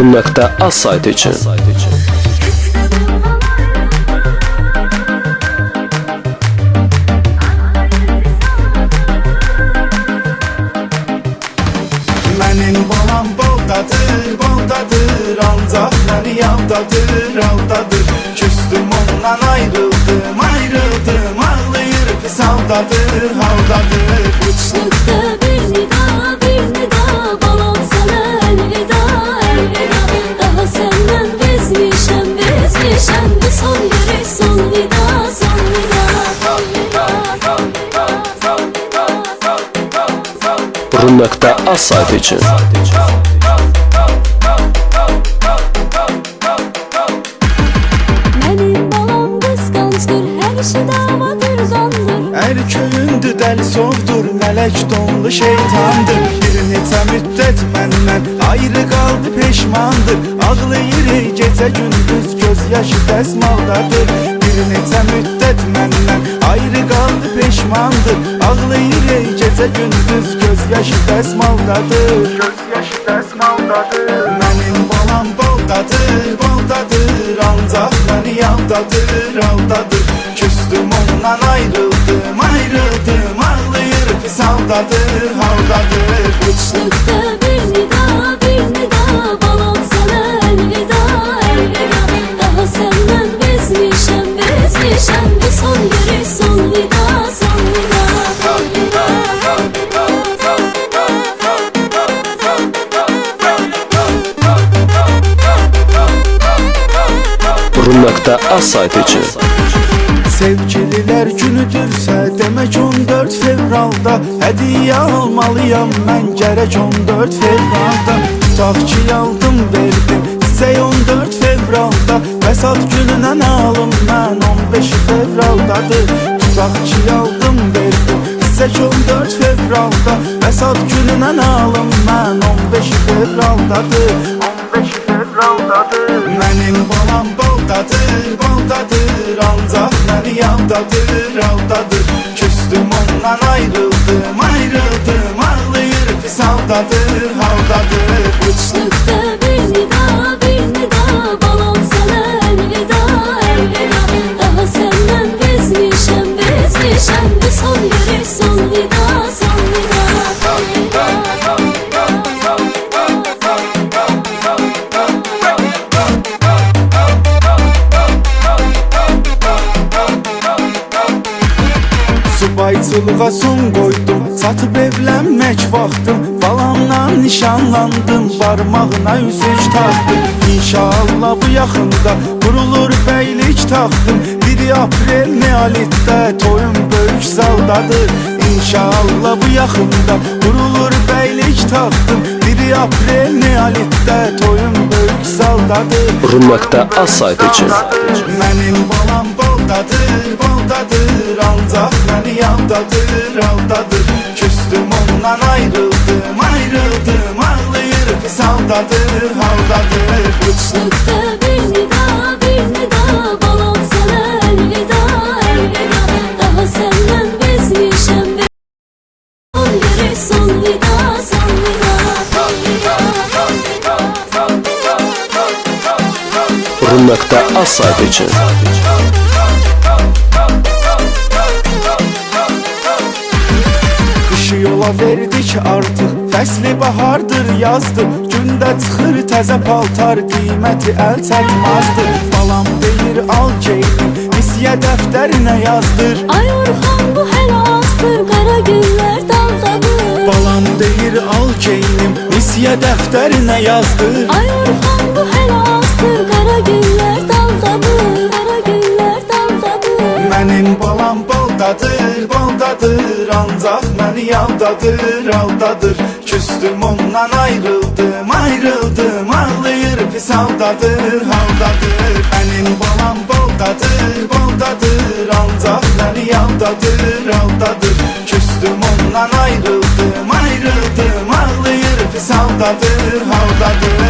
Rum.az saytı için. Mənim balam baldadır, baldadır, ancaq məni yavdadır, aldadır. Küstüm ondan ayrıldım, ayrıldım, ağlayır pis haldadır, haldadır. Uçlukta bir nida, balam sana elveda, elveda. Daha senden bezmişəm, bezmişəm. Bu son görüş, son vida, son vida. Rum.az saytı için. Mənim balam qısqancdır, hər işi davadır, qandır. Erköyündü dəli sovdur, mələk donlu şeytandır. Bir neçə müddət məndən ayrı qaldı peşmandır. Ağlayır ey gecə gündüz, göz yaşı dəsmaldadır. Bir neçə müddət məndən ayrı qaldı peşmandır. Ağlayır ey gecə gündüz, göz yaşı dəsmaldadır. Göz yaşı dəsmaldadır. Mənim balam baldadır, baldadır, ancaq məni yavdadır, aldadır. Küstüm ondan ayrıldım, ayrıldım, ağlayır pis haldadır, haldadır. Uçlukta bir nida, balam sana elveda, elveda. Daha senden bezmişəm, bezmişəm. Bu son görüş, son vida, son vida. Rum.az saytı için. Sevgililer günüdürsə demək 14 fevralda hədiyyə almalıyam mən gərək 14 fevralda. Tutaq ki aldım verdim sizə 14 fevralda. Vəsat gününə alım mən 15 fevraldadır. Tutaq ki aldım verdim sizə 14 fevralda. Vəsat gününə alım mən 15 fevraldadır. 15 fevraldadır. Mənim balam baldadır, baldadır, ancaq məni yavdadır, aldadır. Küstüm ondan ayrıldım, ayrıldım, ağlayır pis haldadır, haldadır. Uçlukta bir nida, balam sana elveda, elveda. Daha senden bezmişəm, bezmişəm. Bu son görüş, son vida, son vida. Subayçılığa son qoydum, satıb evlənmək vaxtım. Balamla nişanlandım, barmağına üzük taxdım. İnşallah bu yaxında qurulur bəylik taxtım. 1 aprel neolitdə toyum böyük zaldadır. İnşallah bu yaxında qurulur bəylik taxtım. 1 aprel neolitdə toyum böyük zaldadır. Rum.az saytı için. Mənim balam baldadır, baldadır, ancaq məni yavdadır, aldadır. Küstüm ondan ayrıldım, ayrıldım, ağlayır pis haldadır, haldadır. Uçlukta bir nida, balam sana elveda, elveda. Daha senden bezmişəm, son görüş, son vida, son vida. Rum.az saytı için. Qışı yola verdik artıq, fəsli bahardır, yazdır. Gündə çıxır təzə paltar, qiyməti əl çəkmazdır. Balam deyir al geydim, misiyə dəftərinə yazdır. Ay Orxan bu hələ azdır, qara günlər daldadır. Balam deyir al geydim, misiyə dəftərinə yazdır. Ay Orxan bu hələ azdır, qara günlər daldadır, qara günlər daldadır. Mənim balam baldadır, baldadır, ancaq məni yavdadır, aldadır. Küstüm ondan ayrıldım, ayrıldım, ağlayır pis haldadır, haldadır. Mənim balam baldadır, baldadır, ancaq məni yavdadır, aldadır. Küstüm ondan ayrıldım, ayrıldım, ağlayır pis haldadır, haldadır.